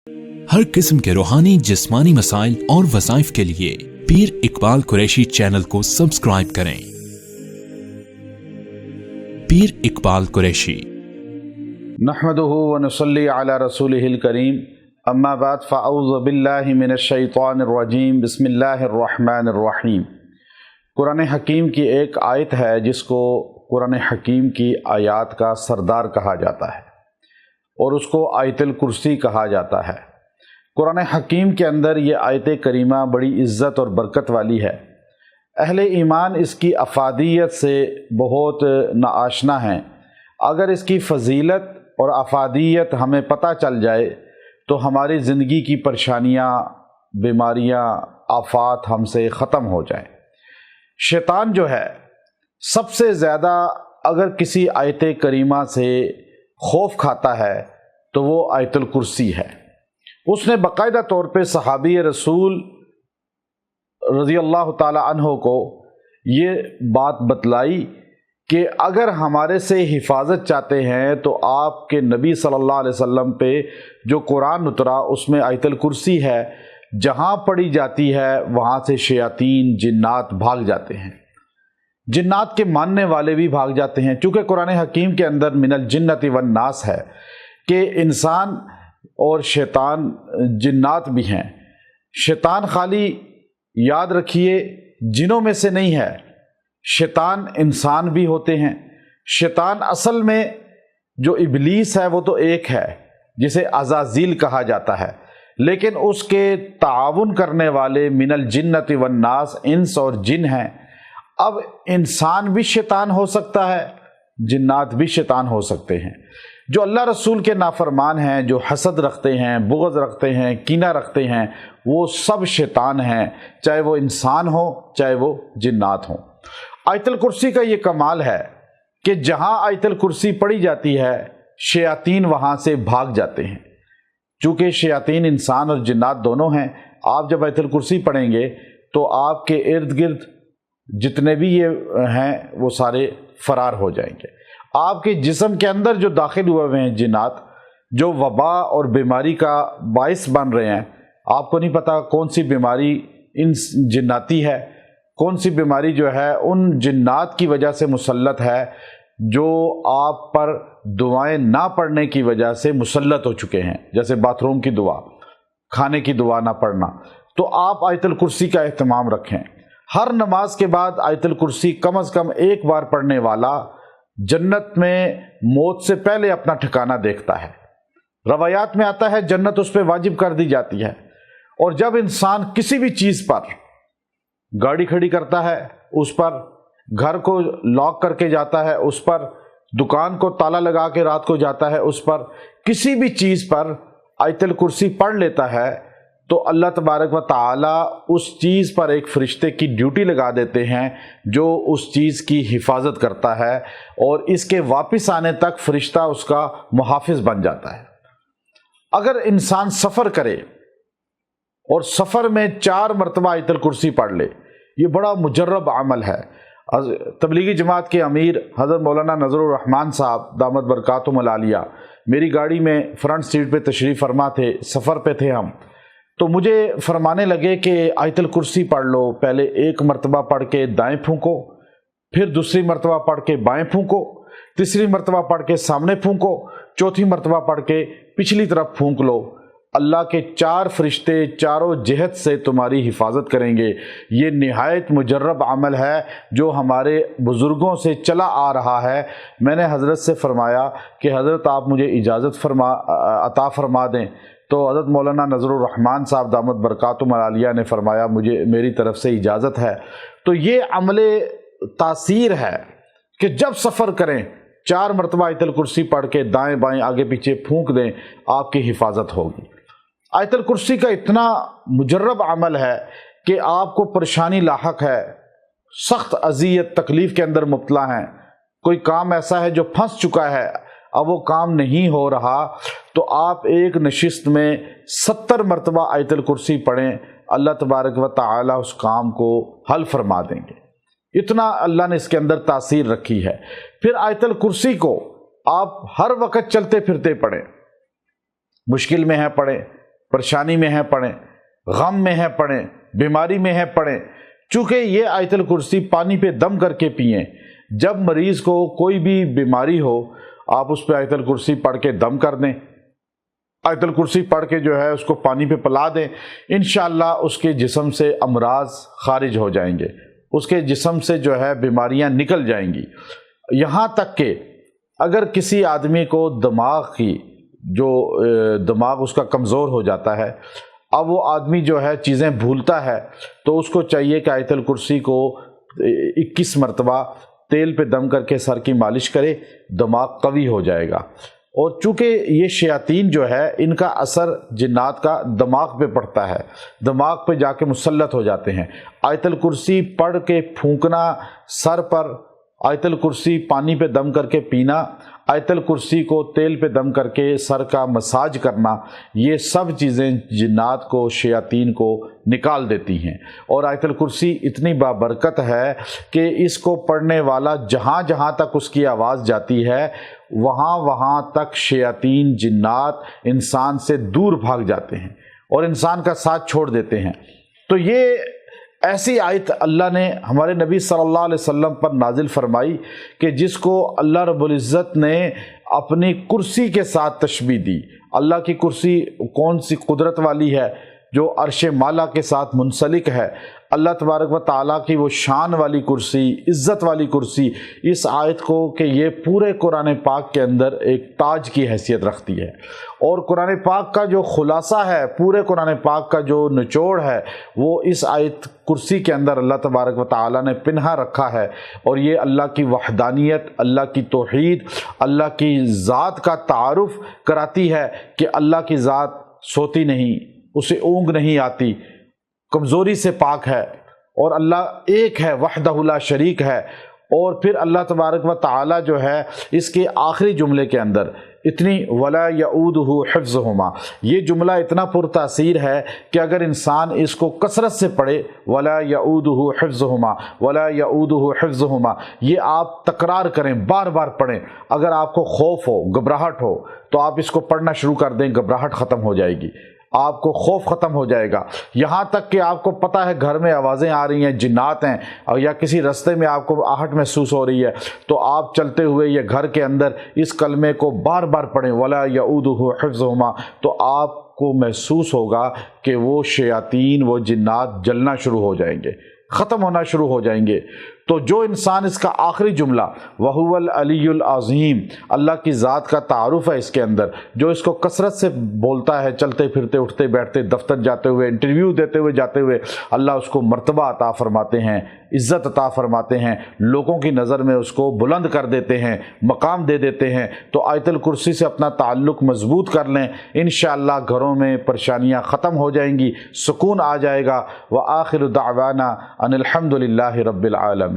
ہر قسم کے روحانی جسمانی مسائل اور وظائف کے لیے پیر اقبال قریشی چینل کو سبسکرائب کریں۔ پیر اقبال قریشی۔ نحمدہ ونصلی علی رسولہ الکریم، اما بعد فاعوذ باللہ من الشیطان الرجیم، بسم اللہ الرحمن الرحیم۔ قرآن حکیم کی ایک آیت ہے جس کو قرآن حکیم کی آیات کا سردار کہا جاتا ہے اور اس کو آیت الکرسی کہا جاتا ہے۔ قرآن حکیم کے اندر یہ آیت کریمہ بڑی عزت اور برکت والی ہے۔ اہل ایمان اس کی افادیت سے بہت ناآشنا ہیں۔ اگر اس کی فضیلت اور افادیت ہمیں پتہ چل جائے تو ہماری زندگی کی پریشانیاں، بیماریاں، آفات ہم سے ختم ہو جائیں۔ شیطان جو ہے سب سے زیادہ اگر کسی آیت کریمہ سے خوف کھاتا ہے تو وہ آیت الکرسی ہے۔ اس نے باقاعدہ طور پہ صحابی رسول رضی اللہ تعالی عنہ کو یہ بات بتلائی کہ اگر ہمارے سے حفاظت چاہتے ہیں تو آپ کے نبی صلی اللہ علیہ وسلم پہ جو قرآن اترا اس میں آیت الکرسی ہے، جہاں پڑھی جاتی ہے وہاں سے شیاطین جنات بھاگ جاتے ہیں، جنات کے ماننے والے بھی بھاگ جاتے ہیں۔ چونکہ قرآن حکیم کے اندر من الجنۃ والناس ہے کہ انسان اور شیطان جنات بھی ہیں۔ شیطان خالی یاد رکھیے جنوں میں سے نہیں ہے، شیطان انسان بھی ہوتے ہیں۔ شیطان اصل میں جو ابلیس ہے وہ تو ایک ہے جسے عزازیل کہا جاتا ہے، لیکن اس کے تعاون کرنے والے من الجنۃ والناس انس اور جن ہیں۔ اب انسان بھی شیطان ہو سکتا ہے، جنات بھی شیطان ہو سکتے ہیں۔ جو اللہ رسول کے نافرمان ہیں، جو حسد رکھتے ہیں، بغض رکھتے ہیں، کینہ رکھتے ہیں، وہ سب شیطان ہیں، چاہے وہ انسان ہو چاہے وہ جنات ہوں۔ آیت الکرسی کا یہ کمال ہے کہ جہاں آیت الکرسی پڑھی جاتی ہے شیاطین وہاں سے بھاگ جاتے ہیں۔ چونکہ شیاطین انسان اور جنات دونوں ہیں، آپ جب آیت الکرسی پڑھیں گے تو آپ کے ارد گرد جتنے بھی یہ ہیں وہ سارے فرار ہو جائیں گے۔ آپ کے جسم کے اندر جو داخل ہوئے ہیں جنات، جو وبا اور بیماری کا باعث بن رہے ہیں، آپ کو نہیں پتا کون سی بیماری ان جناتی ہے، کون سی بیماری جو ہے ان جنات کی وجہ سے مسلط ہے، جو آپ پر دعائیں نہ پڑھنے کی وجہ سے مسلط ہو چکے ہیں، جیسے باتھ روم کی دعا، کھانے کی دعا نہ پڑھنا۔ تو آپ آیت الکرسی کا اہتمام رکھیں۔ ہر نماز کے بعد آیت الکرسی کم از کم ایک بار پڑھنے والا جنت میں موت سے پہلے اپنا ٹھکانہ دیکھتا ہے۔ روایات میں آتا ہے جنت اس پہ واجب کر دی جاتی ہے۔ اور جب انسان کسی بھی چیز پر گاڑی کھڑی کرتا ہے، اس پر گھر کو لاک کر کے جاتا ہے، اس پر دکان کو تالا لگا کے رات کو جاتا ہے، اس پر کسی بھی چیز پر آیت الکرسی پڑھ لیتا ہے تو اللہ تبارک و تعالی اس چیز پر ایک فرشتے کی ڈیوٹی لگا دیتے ہیں جو اس چیز کی حفاظت کرتا ہے، اور اس کے واپس آنے تک فرشتہ اس کا محافظ بن جاتا ہے۔ اگر انسان سفر کرے اور سفر میں 4 مرتبہ آیت الکرسی پڑھ لے، یہ بڑا مجرب عمل ہے۔ تبلیغی جماعت کے امیر حضرت مولانا نذر الرحمان صاحب دامت برکاتہم العالیہ میری گاڑی میں فرنٹ سیٹ پہ تشریف فرما تھے، سفر پہ تھے ہم، تو مجھے فرمانے لگے کہ آیت الکرسی پڑھ لو، پہلے 1 مرتبہ پڑھ کے دائیں پھونکو، پھر دوسری مرتبہ پڑھ کے بائیں پھونکو، تیسری مرتبہ پڑھ کے سامنے پھونکو، چوتھی مرتبہ پڑھ کے پچھلی طرف پھونک لو۔ اللہ کے 4 فرشتے چاروں جہت سے تمہاری حفاظت کریں گے۔ یہ نہایت مجرب عمل ہے جو ہمارے بزرگوں سے چلا آ رہا ہے۔ میں نے حضرت سے فرمایا کہ حضرت آپ مجھے اجازت عطا فرما دیں، تو حضرت مولانا نذر الرحمان صاحب دامت برکاتہم العالیہ نے فرمایا مجھے میری طرف سے اجازت ہے۔ تو یہ عمل تاثیر ہے کہ جب سفر کریں 4 مرتبہ آیت الکرسی پڑھ کے دائیں بائیں آگے پیچھے پھونک دیں، آپ کی حفاظت ہوگی۔ آیت الکرسی کا اتنا مجرب عمل ہے کہ آپ کو پریشانی لاحق ہے، سخت اذیت تکلیف کے اندر مبتلا ہیں، کوئی کام ایسا ہے جو پھنس چکا ہے، اب وہ کام نہیں ہو رہا، تو آپ ایک نشست میں 70 مرتبہ آیت الکرسی پڑھیں، اللہ تبارک و تعالی اس کام کو حل فرما دیں گے۔ اتنا اللہ نے اس کے اندر تاثیر رکھی ہے۔ پھر آیت الکرسی کو آپ ہر وقت چلتے پھرتے پڑھیں، مشکل میں ہے پڑھیں، پریشانی میں ہیں پڑھیں، غم میں ہیں پڑھیں، بیماری میں ہیں پڑھیں۔ چونکہ یہ آیت الکرسی پانی پہ دم کر کے پئیں۔ جب مریض کو کوئی بھی بیماری ہو آپ اس پہ آیت الکرسی پڑھ کے دم کر دیں، آیت الکرسی پڑھ کے جو ہے اس کو پانی پہ پلا دیں، انشاءاللہ اس کے جسم سے امراض خارج ہو جائیں گے، اس کے جسم سے جو ہے بیماریاں نکل جائیں گی۔ یہاں تک کہ اگر کسی آدمی کو دماغ اس کا کمزور ہو جاتا ہے، اب وہ آدمی جو ہے چیزیں بھولتا ہے، تو اس کو چاہیے کہ آیت الکرسی کو 21 مرتبہ تیل پہ دم کر کے سر کی مالش کرے، دماغ قوی ہو جائے گا۔ اور چونکہ یہ شیاطین جو ہے ان کا اثر جنات کا دماغ پہ پڑتا ہے، دماغ پہ جا کے مسلط ہو جاتے ہیں۔ آیت الکرسی پڑھ کے پھونکنا سر پر، آیت الکرسی پانی پہ دم کر کے پینا، آیت الکرسی کو تیل پہ دم کر کے سر کا مساج کرنا، یہ سب چیزیں جنات کو، شیاطین کو نکال دیتی ہیں۔ اور آیت الکرسی اتنی بابرکت ہے کہ اس کو پڑھنے والا جہاں جہاں تک اس کی آواز جاتی ہے وہاں تک شیاطین جنات انسان سے دور بھاگ جاتے ہیں اور انسان کا ساتھ چھوڑ دیتے ہیں۔ تو یہ ایسی آیت اللہ نے ہمارے نبی صلی اللہ علیہ وسلم پر نازل فرمائی کہ جس کو اللہ رب العزت نے اپنی کرسی کے ساتھ تشبیہ دی۔ اللہ کی کرسی کون سی قدرت والی ہے جو عرش مالا کے ساتھ منسلک ہے، اللہ تبارک و تعالیٰ کی وہ شان والی کرسی، عزت والی کرسی، اس آیت کو کہ یہ پورے قرآن پاک کے اندر ایک تاج کی حیثیت رکھتی ہے۔ اور قرآن پاک کا جو خلاصہ ہے، پورے قرآن پاک کا جو نچوڑ ہے، وہ اس آیت کرسی کے اندر اللہ تبارک و تعالیٰ نے پنہا رکھا ہے۔ اور یہ اللہ کی وحدانیت، اللہ کی توحید، اللہ کی ذات کا تعارف کراتی ہے کہ اللہ کی ذات سوتی نہیں، اسے اونگ نہیں آتی، کمزوری سے پاک ہے، اور اللہ ایک ہے، وحدہ لا شریک ہے۔ اور پھر اللہ تبارک و تعالی جو ہے اس کے آخری جملے کے اندر اتنی ولا یعودہ حفظہما، یہ جملہ اتنا پرتاثیر ہے کہ اگر انسان اس کو کثرت سے پڑھے، ولا یعودہ حفظہما ولا یعودہ حفظہما، یہ آپ تکرار کریں، بار بار پڑھیں۔ اگر آپ کو خوف ہو، گھبراہٹ ہو، تو آپ اس کو پڑھنا شروع کر دیں، گھبراہٹ ختم ہو جائے گی، آپ کو خوف ختم ہو جائے گا۔ یہاں تک کہ آپ کو پتہ ہے گھر میں آوازیں آ رہی ہیں، جنات ہیں، اور یا کسی رستے میں آپ کو آہٹ محسوس ہو رہی ہے، تو آپ چلتے ہوئے یا گھر کے اندر اس کلمے کو بار بار پڑھیں، ولا یعودہ حفظہما، تو آپ کو محسوس ہوگا کہ وہ شیاطین، وہ جنات جلنا شروع ہو جائیں گے، ختم ہونا شروع ہو جائیں گے۔ تو جو انسان اس کا آخری جملہ وَهُوَ الْعَلِيُّ الْعَظِيمُ، اللہ کی ذات کا تعارف ہے اس کے اندر، جو اس کو کثرت سے بولتا ہے، چلتے پھرتے، اٹھتے بیٹھتے، دفتر جاتے ہوئے، انٹرویو دیتے ہوئے جاتے ہوئے، اللہ اس کو مرتبہ عطا فرماتے ہیں، عزت عطا فرماتے ہیں، لوگوں کی نظر میں اس کو بلند کر دیتے ہیں، مقام دے دیتے ہیں۔ تو آیت الکرسی سے اپنا تعلق مضبوط کر لیں، انشاءاللہ گھروں میں پریشانیاں ختم ہو جائیں گی، سکون آ جائے گا۔ وآخر دعوانا ان الحمد للہ رب العالمین۔